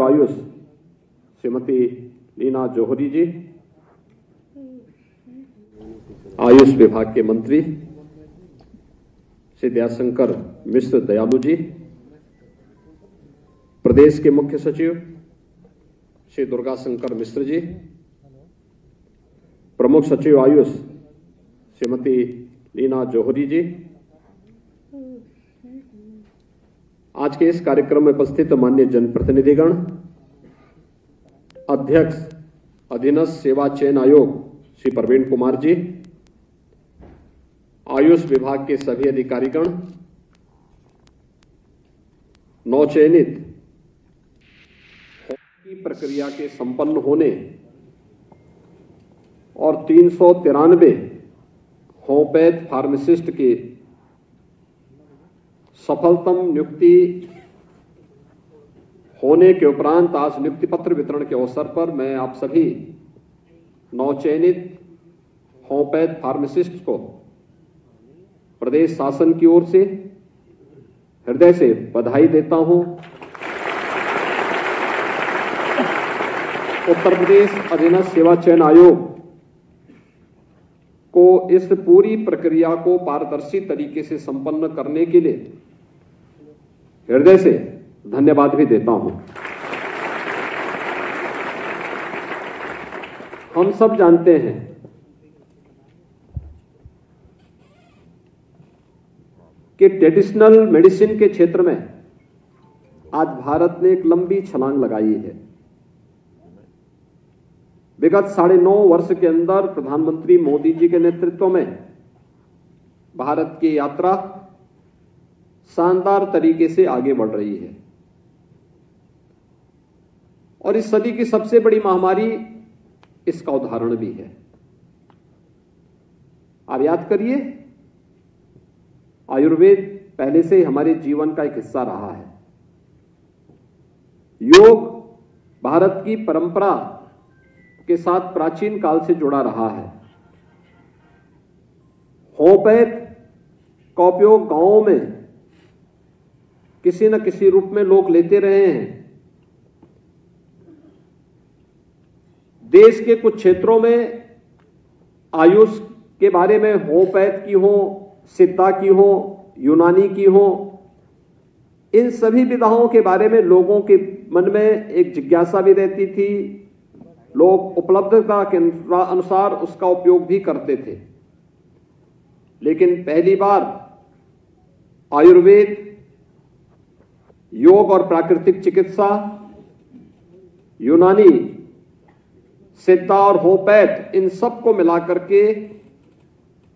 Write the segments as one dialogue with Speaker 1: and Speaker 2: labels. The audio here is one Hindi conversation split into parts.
Speaker 1: आयुष श्रीमती लीना जौहरी जी, आयुष विभाग के मंत्री श्री दयाशंकर मिश्र दयालु जी, प्रदेश के मुख्य सचिव श्री दुर्गा शंकर मिश्र जी, प्रमुख सचिव आयुष श्रीमती लीना जौहरी जी, आज के इस कार्यक्रम में उपस्थित माननीय जनप्रतिनिधिगण, अध्यक्ष अधीनस्थ सेवा चयन आयोग श्री प्रवीण कुमार जी, आयुष विभाग के सभी अधिकारीगण, नवचयनित की प्रक्रिया के संपन्न होने और 393 होम्योपैथ फार्मासिस्ट के सफलतम नियुक्ति होने के उपरांत आज नियुक्ति पत्र वितरण के अवसर पर मैं आप सभी नवचयनित होम्योपैथ फार्मासिस्ट को प्रदेश शासन की ओर से हृदय से बधाई देता हूं। उत्तर प्रदेश अधीनस्थ सेवा चयन आयोग को इस पूरी प्रक्रिया को पारदर्शी तरीके से संपन्न करने के लिए हृदय से धन्यवाद भी देता हूं। हम सब जानते हैं कि ट्रेडिशनल मेडिसिन के क्षेत्र में आज भारत ने एक लंबी छलांग लगाई है। विगत 9.5 वर्ष के अंदर प्रधानमंत्री मोदी जी के नेतृत्व में भारत की यात्रा शानदार तरीके से आगे बढ़ रही है और इस सदी की सबसे बड़ी महामारी इसका उदाहरण भी है। आप याद करिए, आयुर्वेद पहले से हमारे जीवन का एक हिस्सा रहा है। योग भारत की परंपरा के साथ प्राचीन काल से जुड़ा रहा है। होम्योपैथ का उपयोग गांवों में किसी न किसी रूप में लोग लेते रहे हैं। देश के कुछ क्षेत्रों में आयुष के बारे में होम्योपैथ की हो, सिद्धा की हो, यूनानी की हो, इन सभी विधाओं के बारे में लोगों के मन में एक जिज्ञासा भी रहती थी। लोग उपलब्धता के अनुसार उसका उपयोग भी करते थे। लेकिन पहली बार आयुर्वेद, योग और प्राकृतिक चिकित्सा, यूनानी, सिद्धा और होम्योपैथ, इन सबको मिलाकर के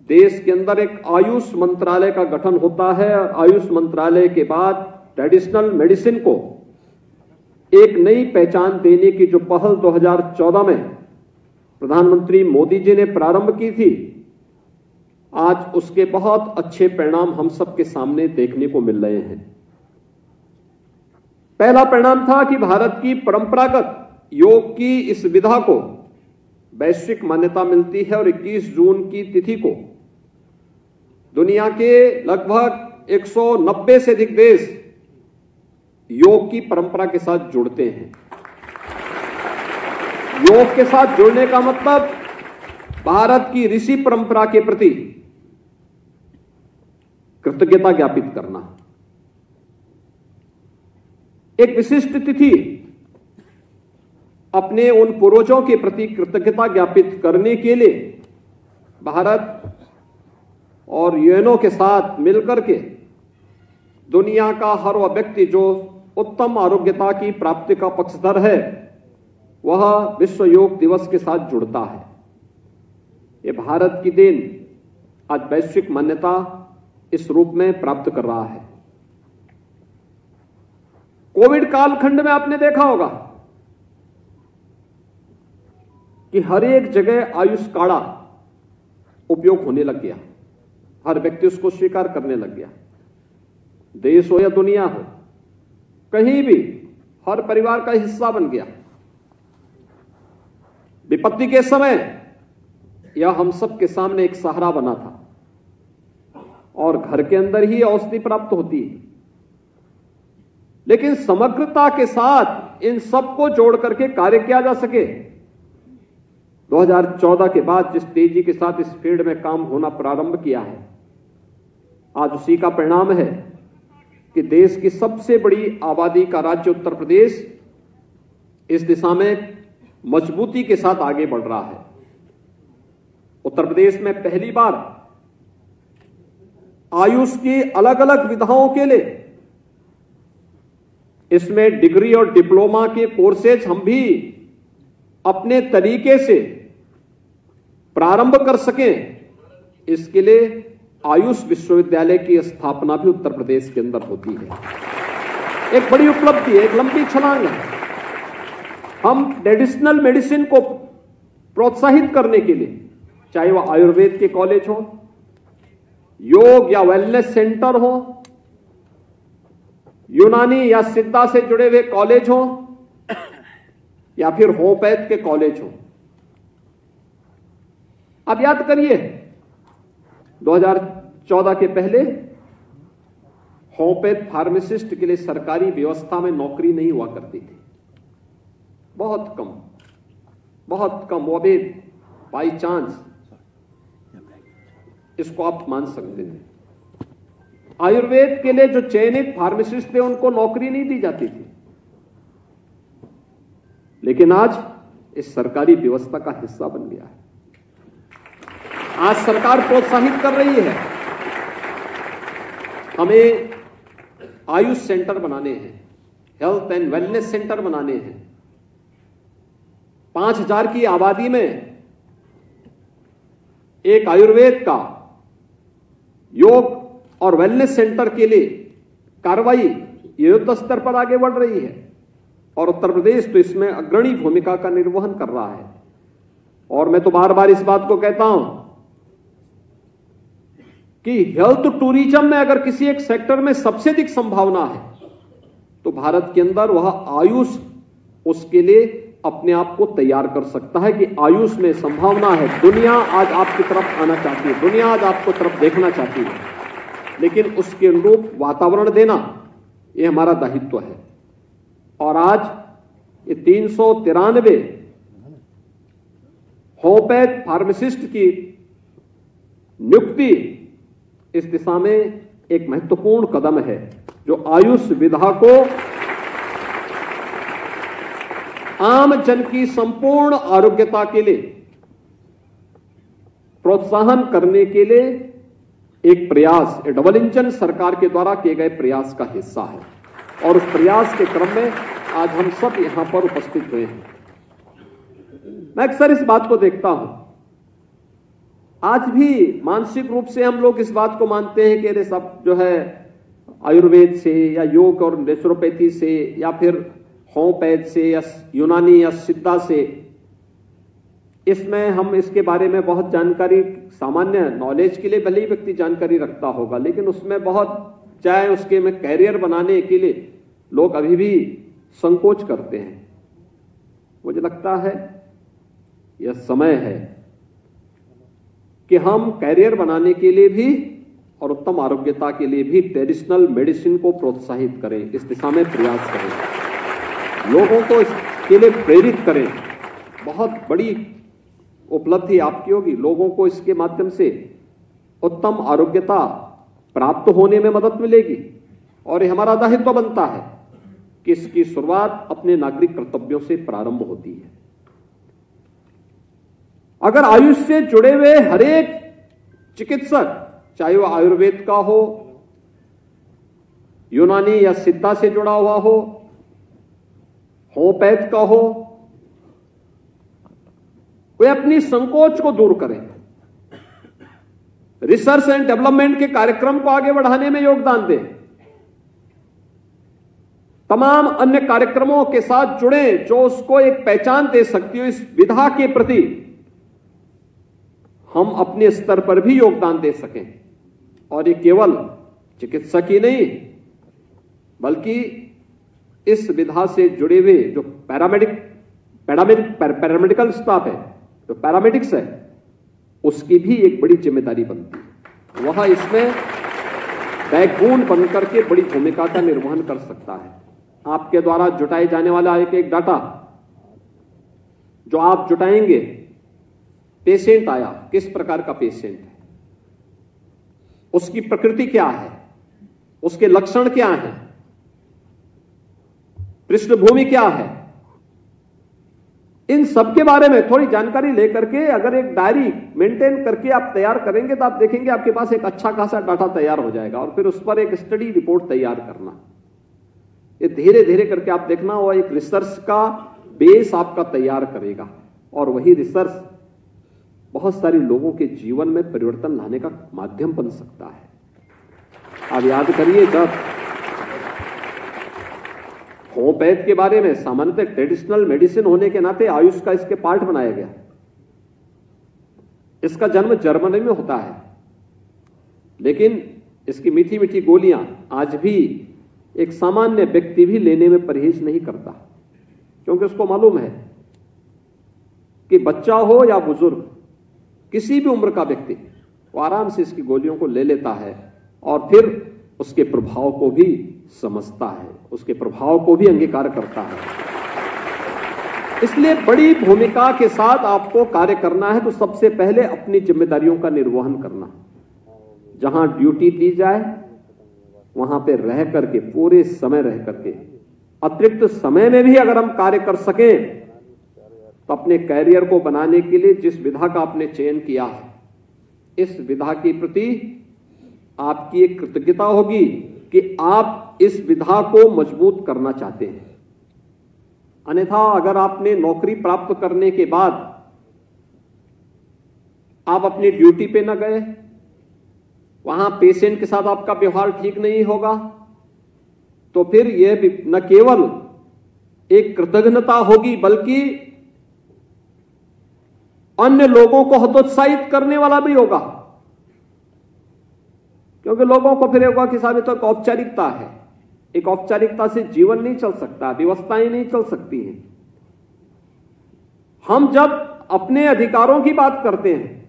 Speaker 1: देश के अंदर एक आयुष मंत्रालय का गठन होता है। और आयुष मंत्रालय के बाद ट्रेडिशनल मेडिसिन को एक नई पहचान देने की जो पहल 2014 में प्रधानमंत्री मोदी जी ने प्रारंभ की थी, आज उसके बहुत अच्छे परिणाम हम सबके सामने देखने को मिल रहे हैं। पहला परिणाम था कि भारत की परंपरागत योग की इस विधा को वैश्विक मान्यता मिलती है और 21 जून की तिथि को दुनिया के लगभग 190 से अधिक देश योग की परंपरा के साथ जुड़ते हैं। योग के साथ जुड़ने का मतलब भारत की ऋषि परंपरा के प्रति कृतज्ञता ज्ञापित करना। एक विशिष्ट तिथि अपने उन पूर्वजों के प्रति कृतज्ञता ज्ञापित करने के लिए भारत और यूएनओ के साथ मिलकर के दुनिया का हर वह व्यक्ति जो उत्तम आरोग्यता की प्राप्ति का पक्षधर है, वह विश्व योग दिवस के साथ जुड़ता है। ये भारत की देन आज वैश्विक मान्यता इस रूप में प्राप्त कर रहा है। कोविड कालखंड में आपने देखा होगा कि हर एक जगह आयुष काढ़ा उपयोग होने लग गया। हर व्यक्ति उसको स्वीकार करने लग गया। देश हो या दुनिया हो, कहीं भी हर परिवार का हिस्सा बन गया। विपत्ति के समय यह हम सब के सामने एक सहारा बना था और घर के अंदर ही औषधि प्राप्त होती है। लेकिन समग्रता के साथ इन सबको जोड़ करके कार्य किया जा सके। 2014 के बाद जिस तेजी के साथ इस फील्ड में काम होना प्रारंभ किया है, आज उसी का परिणाम है कि देश की सबसे बड़ी आबादी का राज्य उत्तर प्रदेश इस दिशा में मजबूती के साथ आगे बढ़ रहा है। उत्तर प्रदेश में पहली बार आयुष की अलग अलग विधाओं के लिए इसमें डिग्री और डिप्लोमा के कोर्सेज हम भी अपने तरीके से प्रारंभ कर सकें, इसके लिए आयुष विश्वविद्यालय की स्थापना भी उत्तर प्रदेश के अंदर होती है। एक बड़ी उपलब्धि है, एक लंबी छलांग है। हम ट्रेडिशनल मेडिसिन को प्रोत्साहित करने के लिए, चाहे वह आयुर्वेद के कॉलेज हो, योग या वेलनेस सेंटर हो, यूनानी या सिद्धा से जुड़े हुए कॉलेज हो, या फिर होम्योपैथ के कॉलेज हो। आप याद करिए 2014 के पहले होम्योपैथ फार्मासिस्ट के लिए सरकारी व्यवस्था में नौकरी नहीं हुआ करती थी, बहुत कम, वो भी बाई चांस, इसको आप मान सकते हैं। आयुर्वेद के लिए जो चयनित फार्मासिस्ट थे उनको नौकरी नहीं दी जाती थी, लेकिन आज इस सरकारी व्यवस्था का हिस्सा बन गया है। आज सरकार प्रोत्साहित कर रही है, हमें आयुष सेंटर बनाने हैं, हेल्थ एंड वेलनेस सेंटर बनाने हैं। 5000 की आबादी में एक आयुर्वेद का योग और वेलनेस सेंटर के लिए कार्रवाई युद्ध स्तर पर आगे बढ़ रही है और उत्तर प्रदेश तो इसमें अग्रणी भूमिका का निर्वहन कर रहा है। और मैं तो बार बार इस बात को कहता हूं कि हेल्थ टूरिज्म में अगर किसी एक सेक्टर में सबसे अधिक संभावना है तो भारत के अंदर वह आयुष उसके लिए अपने आप को तैयार कर सकता है कि आयुष में संभावना है। दुनिया आज आपकी तरफ आना चाहती है, दुनिया आज आपको तरफ देखना चाहती है, लेकिन उसके अनुरूप वातावरण देना यह हमारा दायित्व है। और आज ये 393 होम्योपैथ फार्मासिस्ट की नियुक्ति इस दिशा में एक महत्वपूर्ण कदम है, जो आयुष विधा को आम जन की संपूर्ण आरोग्यता के लिए प्रोत्साहन करने के लिए एक प्रयास, डबल इंजन सरकार के द्वारा किए गए प्रयास का हिस्सा है। और उस प्रयास के क्रम में आज हम सब यहां पर उपस्थित हुए हैं। मैं अक्सर इस बात को देखता हूं, आज भी मानसिक रूप से हम लोग इस बात को मानते हैं कि अरे सब जो है आयुर्वेद से या योग और नेचुरोपैथी से या फिर होम्योपैथ से या यूनानी या सिद्धा से, इसमें हम इसके बारे में बहुत जानकारी, सामान्य नॉलेज के लिए भले ही व्यक्ति जानकारी रखता होगा, लेकिन उसमें बहुत, चाहे उसके में कैरियर बनाने के लिए लोग अभी भी संकोच करते हैं। मुझे लगता है यह समय है कि हम कैरियर बनाने के लिए भी और उत्तम आरोग्यता के लिए भी ट्रेडिशनल मेडिसिन को प्रोत्साहित करें, इस दिशा में प्रयास करें, लोगों को इसके लिए प्रेरित करें। बहुत बड़ी उपलब्धि आपकी होगी, लोगों को इसके माध्यम से उत्तम आरोग्यता प्राप्त होने में मदद मिलेगी। और ये हमारा दायित्व बनता है कि इसकी शुरुआत अपने नागरिक कर्तव्यों से प्रारंभ होती है। अगर आयुष से जुड़े हुए हरेक चिकित्सक, चाहे वह आयुर्वेद का हो, यूनानी या सिद्धा से जुड़ा हुआ हो, होम्योपैथ का हो, वे अपनी संकोच को दूर करें, रिसर्च एंड डेवलपमेंट के कार्यक्रम को आगे बढ़ाने में योगदान दें, तमाम अन्य कार्यक्रमों के साथ जुड़े जो उसको एक पहचान दे सकती हो। इस विधा के प्रति हम अपने स्तर पर भी योगदान दे सकें। और ये केवल चिकित्सक ही नहीं, बल्कि इस विधा से जुड़े हुए जो पैरामेडिकल स्टाफ है, जो पैरामेडिक्स है, उसकी भी एक बड़ी जिम्मेदारी बनती है। वह इसमें बैकबोन बनकर के बड़ी भूमिका का निर्वहन कर सकता है। आपके द्वारा जुटाए जाने वाला एक एक डाटा जो आप जुटाएंगे, पेशेंट आया, किस प्रकार का पेशेंट है, उसकी प्रकृति क्या है, उसके लक्षण क्या हैं, पृष्ठभूमि क्या है, इन सब के बारे में थोड़ी जानकारी लेकर के अगर एक डायरी मेंटेन करके आप तैयार करेंगे तो आप देखेंगे आपके पास एक अच्छा खासा डाटा तैयार हो जाएगा। और फिर उस पर एक स्टडी रिपोर्ट तैयार करना, ये धीरे धीरे करके आप देखना, वो एक रिसर्च का बेस आपका तैयार करेगा और वही रिसर्च बहुत सारे लोगों के जीवन में परिवर्तन लाने का माध्यम बन सकता है। आप याद करिए, जब होम्योपैथ के बारे में सामान्यतः ट्रेडिशनल मेडिसिन होने के नाते आयुष का इसके पार्ट बनाया गया। इसका जन्म जर्मनी में होता है, लेकिन इसकी मीठी मीठी गोलियां आज भी एक सामान्य व्यक्ति भी लेने में परहेज नहीं करता, क्योंकि उसको मालूम है कि बच्चा हो या बुजुर्ग, किसी भी उम्र का व्यक्ति वो आराम से इसकी गोलियों को ले लेता है और फिर उसके प्रभाव को भी समझता है, उसके प्रभाव को भी अंगीकार करता है। इसलिए बड़ी भूमिका के साथ आपको कार्य करना है तो सबसे पहले अपनी जिम्मेदारियों का निर्वहन करना। जहां ड्यूटी दी जाए वहां पे रह करके, पूरे समय रह करके, अतिरिक्त समय में भी अगर हम कार्य कर सकें तो अपने कैरियर को बनाने के लिए जिस विधा का आपने चयन किया है, इस विधा के प्रति आपकी एक कृतज्ञता होगी कि आप इस विधा को मजबूत करना चाहते हैं। अन्यथा अगर आपने नौकरी प्राप्त करने के बाद आप अपनी ड्यूटी पे न गए, वहां पेशेंट के साथ आपका व्यवहार ठीक नहीं होगा, तो फिर यह न केवल एक कृतज्ञता होगी बल्कि अन्य लोगों को हतोत्साहित करने वाला भी होगा। क्योंकि लोगों को फिर होगा कि साहब ये तो एक औपचारिकता है, एक औपचारिकता से जीवन नहीं चल सकता, व्यवस्थाएं नहीं चल सकती हैं। हम जब अपने अधिकारों की बात करते हैं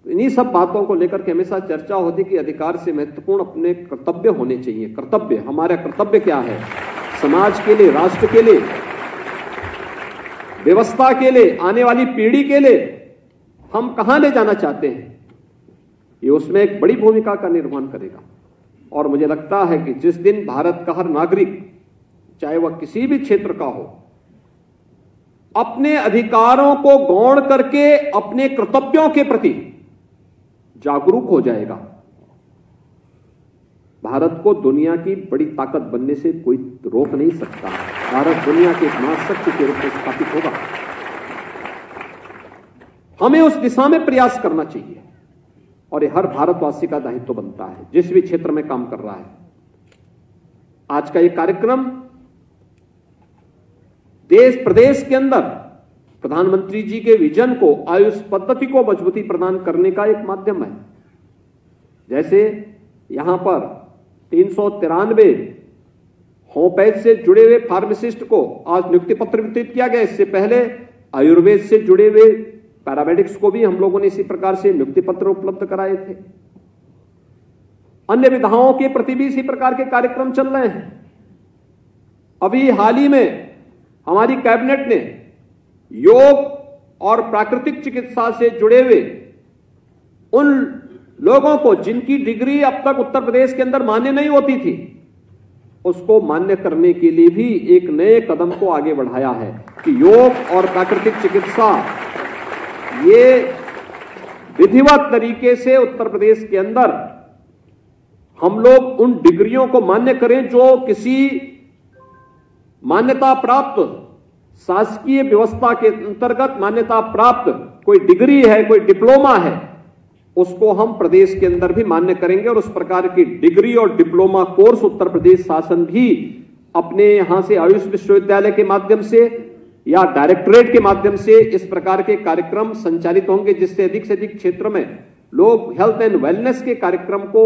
Speaker 1: तो इन्हीं सब बातों को लेकर के हमेशा चर्चा होती कि अधिकार से महत्वपूर्ण अपने कर्तव्य होने चाहिए। कर्तव्य, हमारा कर्तव्य क्या है? समाज के लिए, राष्ट्र के लिए, व्यवस्था के लिए, आने वाली पीढ़ी के लिए हम कहां ले जाना चाहते हैं, ये उसमें एक बड़ी भूमिका का निर्वहन करेगा। और मुझे लगता है कि जिस दिन भारत का हर नागरिक, चाहे वह किसी भी क्षेत्र का हो, अपने अधिकारों को गौण करके अपने कर्तव्यों के प्रति जागरूक हो जाएगा, भारत को दुनिया की बड़ी ताकत बनने से कोई रोक नहीं सकता। भारत दुनिया के एक महाशक्ति के रूप में स्थापित होगा। हमें उस दिशा में प्रयास करना चाहिए और ये हर भारतवासी का दायित्व बनता है, जिस भी क्षेत्र में काम कर रहा है। आज का ये कार्यक्रम देश प्रदेश के अंदर प्रधानमंत्री जी के विजन को, आयुष पद्धति को मजबूती प्रदान करने का एक माध्यम है। जैसे यहां पर 393 होम्योपैथ से जुड़े हुए फार्मासिस्ट को आज नियुक्ति पत्र वितरित किया गया। इससे पहले आयुर्वेद से जुड़े हुए पैरामेडिक्स को भी हम लोगों ने इसी प्रकार से नियुक्ति पत्र उपलब्ध कराए थे। अन्य विधाओं के प्रति भी इसी प्रकार के कार्यक्रम चल रहे हैं। अभी हाल ही में हमारी कैबिनेट ने योग और प्राकृतिक चिकित्सा से जुड़े हुए उन लोगों को जिनकी डिग्री अब तक उत्तर प्रदेश के अंदर मान्य नहीं होती थी, उसको मान्य करने के लिए भी एक नए कदम को आगे बढ़ाया है कि योग और प्राकृतिक चिकित्सा ये विधिवत तरीके से उत्तर प्रदेश के अंदर हम लोग उन डिग्रियों को मान्य करें जो किसी मान्यता प्राप्त शासकीय व्यवस्था के अंतर्गत मान्यता प्राप्त कोई डिग्री है, कोई डिप्लोमा है, उसको हम प्रदेश के अंदर भी मान्य करेंगे। और उस प्रकार की डिग्री और डिप्लोमा कोर्स उत्तर प्रदेश शासन भी अपने यहां से आयुष विश्वविद्यालय के माध्यम से या डायरेक्टरेट के माध्यम से इस प्रकार के कार्यक्रम संचालित होंगे, जिससे अधिक से अधिक क्षेत्र में लोग हेल्थ एंड वेलनेस के कार्यक्रम को,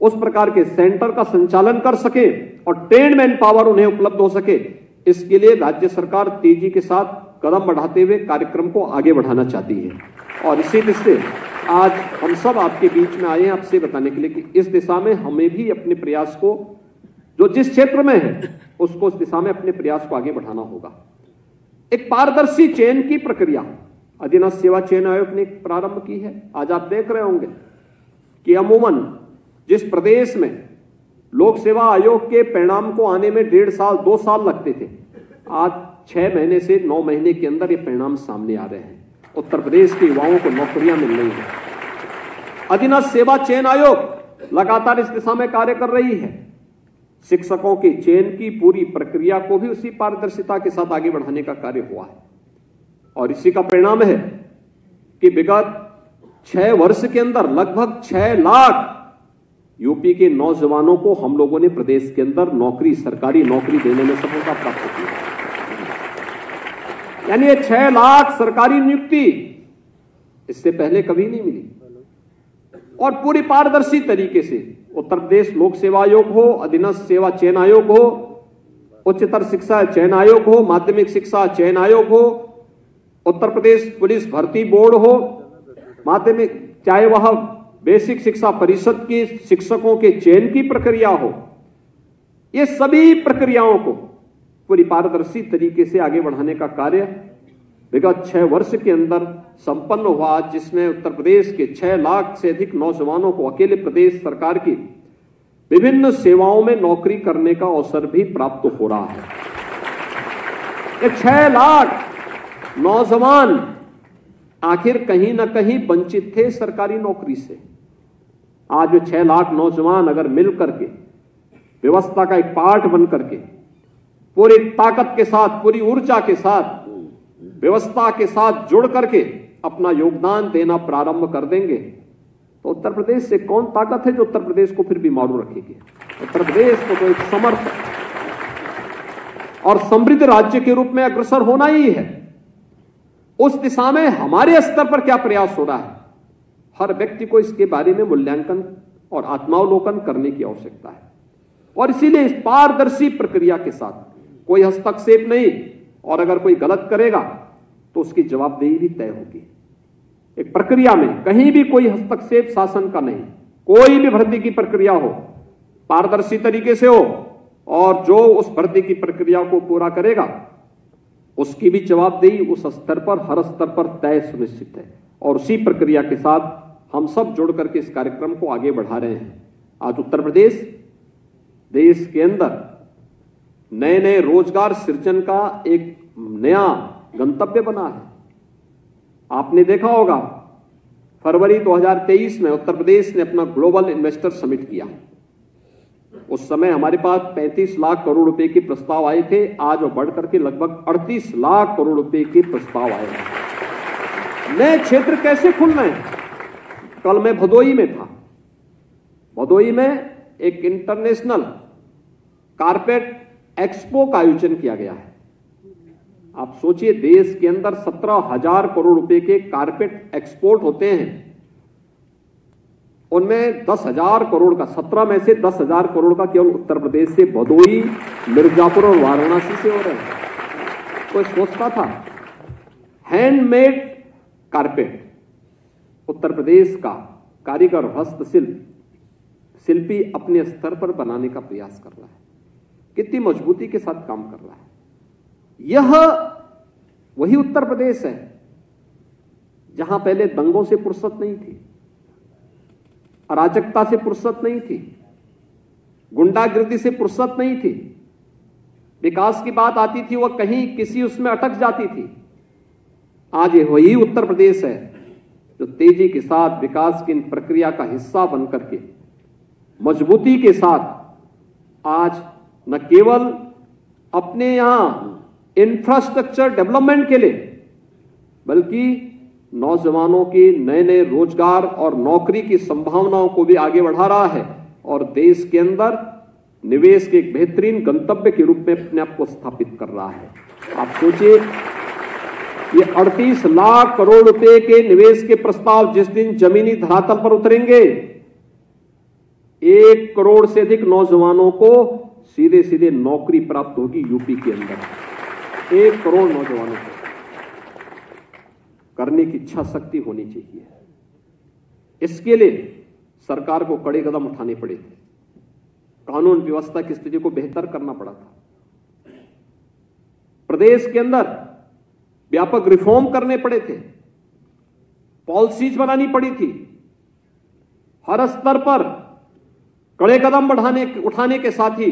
Speaker 1: उस प्रकार के सेंटर का संचालन कर सके और ट्रेन्ड मैन पावर उन्हें उपलब्ध हो सके। इसके लिए राज्य सरकार तेजी के साथ कदम बढ़ाते हुए कार्यक्रम को आगे बढ़ाना चाहती है। और इसी दृष्टि से आज हम सब आपके बीच में आए हैं आपसे बताने के लिए कि इस दिशा में हमें भी अपने प्रयास को जो जिस क्षेत्र में है उसको उस दिशा में अपने प्रयास को आगे बढ़ाना होगा। एक पारदर्शी चयन की प्रक्रिया अधीनस्थ सेवा चयन आयोग ने प्रारंभ की है। आज आप देख रहे होंगे कि अमूमन जिस प्रदेश में लोक सेवा आयोग के परिणाम को आने में 1.5 साल 2 साल लगते थे, आज 6 महीने से 9 महीने के अंदर ये परिणाम सामने आ रहे हैं। उत्तर प्रदेश के युवाओं को नौकरियां मिल रही हैं। अधीनस्थ सेवा चयन आयोग लगातार इस दिशा में कार्य कर रही है। शिक्षकों के चयन की पूरी प्रक्रिया को भी उसी पारदर्शिता के साथ आगे बढ़ाने का कार्य हुआ है और इसी का परिणाम है कि विगत 6 वर्ष के अंदर लगभग 6 लाख यूपी के नौजवानों को हम लोगों ने प्रदेश के अंदर नौकरी, सरकारी नौकरी देने में सफलता प्राप्त की है। यानी ये 6 लाख सरकारी नियुक्ति इससे पहले कभी नहीं मिली और पूरी पारदर्शी तरीके से उत्तर प्रदेश लोक सेवा आयोग हो, अधीनस्थ सेवा चयन आयोग हो, उच्चतर शिक्षा चयन आयोग हो, माध्यमिक शिक्षा चयन आयोग हो, उत्तर प्रदेश पुलिस भर्ती बोर्ड हो, माध्यमिक चाहे वह बेसिक शिक्षा परिषद की शिक्षकों के चयन की प्रक्रिया हो, ये सभी प्रक्रियाओं को पूरी पारदर्शी तरीके से आगे बढ़ाने का कार्य विगत 6 वर्ष के अंदर संपन्न हुआ, जिसमें उत्तर प्रदेश के 6 लाख से अधिक नौजवानों को अकेले प्रदेश सरकार की विभिन्न सेवाओं में नौकरी करने का अवसर भी प्राप्त हो रहा है। ये 6 लाख नौजवान आखिर कहीं ना कहीं वंचित थे सरकारी नौकरी से। आज वो 6 लाख नौजवान अगर मिल करके व्यवस्था का एक पार्ट बन करके पूरी ताकत के साथ, पूरी ऊर्जा के साथ, व्यवस्था के साथ जुड़ करके अपना योगदान देना प्रारंभ कर देंगे तो उत्तर प्रदेश से कौन ताकत है जो उत्तर प्रदेश को फिर भी मारू रखेगी। उत्तर प्रदेश को तो एक समर्थ और समृद्ध राज्य के रूप में अग्रसर होना ही है। उस दिशा में हमारे स्तर पर क्या प्रयास हो रहा है, हर व्यक्ति को इसके बारे में मूल्यांकन और आत्मावलोकन करने की आवश्यकता है और इसीलिए इस पारदर्शी प्रक्रिया के साथ कोई हस्तक्षेप नहीं और अगर कोई गलत करेगा तो उसकी जवाबदेही भी तय होगी। एक प्रक्रिया में कहीं भी कोई हस्तक्षेप शासन का नहीं, कोई भी भर्ती की प्रक्रिया हो पारदर्शी तरीके से हो और जो उस भर्ती की प्रक्रिया को पूरा करेगा उसकी भी जवाबदेही उस स्तर पर, हर स्तर पर तय सुनिश्चित है और उसी प्रक्रिया के साथ हम सब जुड़ करके इस कार्यक्रम को आगे बढ़ा रहे हैं। आज उत्तर प्रदेश देश के अंदर नए नए रोजगार सृजन का एक नया गंतव्य बना है। आपने देखा होगा फरवरी 2023 में उत्तर प्रदेश ने अपना ग्लोबल इन्वेस्टर समिट किया। उस समय हमारे पास 35 लाख करोड़ रुपए के प्रस्ताव आए थे, आज वो बढ़ करके लगभग 38 लाख करोड़ रुपए के प्रस्ताव आए हैं। नए क्षेत्र कैसे खुल रहे हैं? कल मैं भदोई में था। भदोई में एक इंटरनेशनल कारपेट एक्सपो का आयोजन किया गया है। आप सोचिए देश के अंदर 17,000 करोड़ रुपए के कारपेट एक्सपोर्ट होते हैं, उनमें 10,000 करोड़ का 17 में से 10,000 करोड़ का केवल उत्तर प्रदेश से भदोई, मिर्जापुर और वाराणसी से हो रहे हैं। कोई सोचता था हैंडमेड कारपेट उत्तर प्रदेश का कारीगर हस्तशिल्प शिल्पी अपने स्तर पर बनाने का प्रयास कर रहा है, कितनी मजबूती के साथ काम कर रहा है। यह वही उत्तर प्रदेश है जहां पहले दंगों से फुर्सत नहीं थी, अराजकता से फुर्सत नहीं थी, गुंडागिर्दी से फुर्सत नहीं थी, विकास की बात आती थी वह कहीं किसी उसमें अटक जाती थी। आज ये वही उत्तर प्रदेश है जो तेजी के साथ विकास की इन प्रक्रिया का हिस्सा बनकर के मजबूती के साथ आज न केवल अपने यहां इंफ्रास्ट्रक्चर डेवलपमेंट के लिए बल्कि नौजवानों के नए नए रोजगार और नौकरी की संभावनाओं को भी आगे बढ़ा रहा है और देश के अंदर निवेश के एक बेहतरीन गंतव्य के रूप में अपने आप को स्थापित कर रहा है। आप सोचिए ये 38 लाख करोड़ रुपए के निवेश के प्रस्ताव जिस दिन जमीनी धरातल पर उतरेंगे 1 करोड़ से अधिक नौजवानों को सीधे सीधे नौकरी प्राप्त होगी यूपी के अंदर। 1 करोड़ नौजवानों को करने की इच्छा शक्ति होनी चाहिए। इसके लिए सरकार को कड़े कदम उठाने पड़े थे। कानून व्यवस्था की स्थिति को बेहतर करना पड़ा था। प्रदेश के अंदर व्यापक रिफॉर्म करने पड़े थे, पॉलिसीज बनानी पड़ी थी। हर स्तर पर कड़े कदम उठाने के साथ ही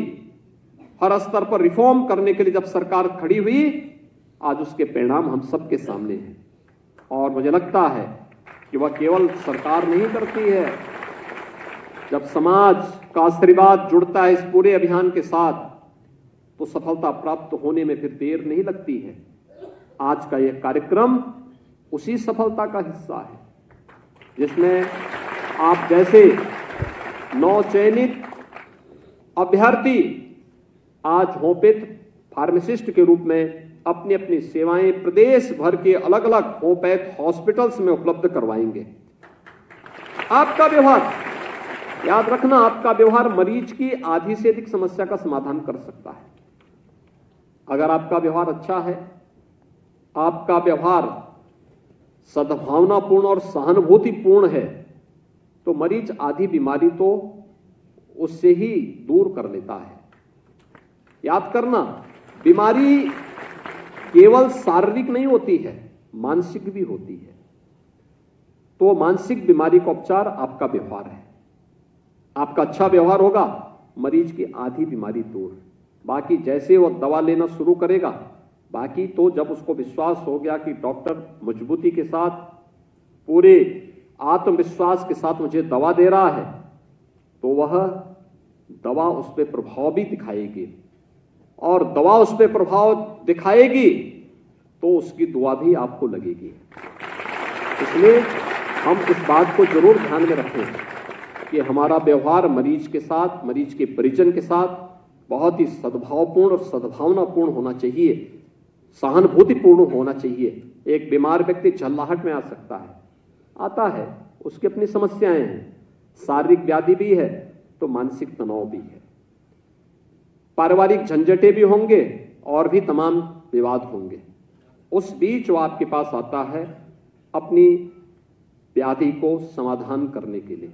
Speaker 1: हर स्तर पर रिफॉर्म करने के लिए जब सरकार खड़ी हुई, आज उसके परिणाम हम सबके सामने हैं। और मुझे लगता है कि वह केवल सरकार नहीं करती है, जब समाज का आशीर्वाद जुड़ता है इस पूरे अभियान के साथ तो सफलता प्राप्त होने में फिर देर नहीं लगती है। आज का यह कार्यक्रम उसी सफलता का हिस्सा है, जिसमें आप जैसे नवचयनित अभ्यर्थी आज होम्योपैथ फार्मासिस्ट के रूप में अपनी अपनी सेवाएं प्रदेश भर के अलग अलग होम्योपैथ हॉस्पिटल्स में उपलब्ध करवाएंगे। आपका व्यवहार, याद रखना, आपका व्यवहार मरीज की आधी से अधिक समस्या का समाधान कर सकता है। अगर आपका व्यवहार अच्छा है, आपका व्यवहार सद्भावनापूर्ण और सहानुभूतिपूर्ण है, तो मरीज आधी बीमारी तो उससे ही दूर कर लेता है। याद करना, बीमारी केवल शारीरिक नहीं होती है, मानसिक भी होती है। तो मानसिक बीमारी का उपचार आपका व्यवहार है। आपका अच्छा व्यवहार होगा, मरीज की आधी बीमारी दूर। बाकी जैसे वो दवा लेना शुरू करेगा, बाकी तो जब उसको विश्वास हो गया कि डॉक्टर मजबूती के साथ, पूरे आत्मविश्वास के साथ मुझे दवा दे रहा है, तो वह दवा उस पर प्रभाव भी दिखाएगी। और दवा उस पर प्रभाव दिखाएगी तो उसकी दुआ भी आपको लगेगी। इसलिए हम इस बात को जरूर ध्यान में रखें कि हमारा व्यवहार मरीज के साथ, मरीज के परिजन के साथ बहुत ही सद्भावपूर्ण और सद्भावनापूर्ण होना चाहिए, सहानुभूतिपूर्ण होना चाहिए। एक बीमार व्यक्ति झल्लाहट में आ सकता है, आता है, उसकी अपनी समस्याएं हैं, शारीरिक व्याधि भी है तो मानसिक तनाव भी है, पारिवारिक झंझटें भी होंगे और भी तमाम विवाद होंगे। उस बीच वो आपके पास आता है अपनी व्याधि को समाधान करने के लिए,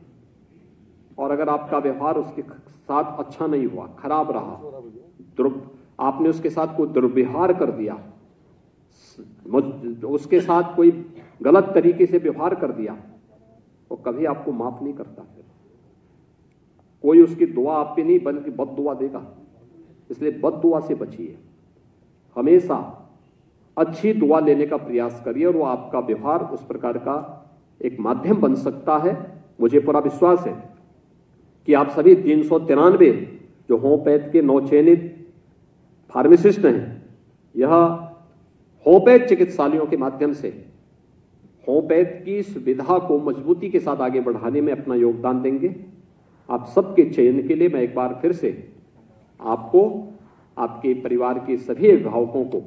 Speaker 1: और अगर आपका व्यवहार उसके साथ अच्छा नहीं हुआ, खराब रहा, आपने उसके साथ कोई दुर्व्यवहार कर दिया, उसके साथ कोई गलत तरीके से व्यवहार कर दिया, वो कभी आपको माफ नहीं करता। फिर कोई उसकी दुआ आप पे नहीं बल्कि बद दुआ देगा। इसलिए बद दुआ से बचिए, हमेशा अच्छी दुआ लेने का प्रयास करिए, और वो आपका व्यवहार उस प्रकार का एक माध्यम बन सकता है। मुझे पूरा विश्वास है कि आप सभी 393 जो होम्योपैथ के नवचयनित फार्मासिस्ट हैं, यह होम्योपैथ चिकित्सालयों के माध्यम से होम्योपैथ की सुविधा को मजबूती के साथ आगे बढ़ाने में अपना योगदान देंगे। आप सबके चयन के लिए मैं एक बार फिर से आपको, आपके परिवार के सभी अभिभावकों को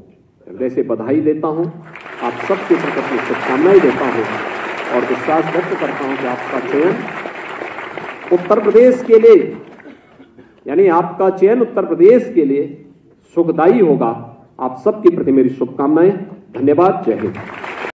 Speaker 1: हृदय से बधाई देता हूं। आप सबके प्रति अपनी शुभकामनाएं देता हूं और विश्वास व्यक्त करता हूं कि आपका चयन उत्तर प्रदेश के लिए, यानी आपका चयन उत्तर प्रदेश के लिए सुखदायी होगा। आप सबके प्रति मेरी शुभकामनाएं। धन्यवाद। जय हिंद।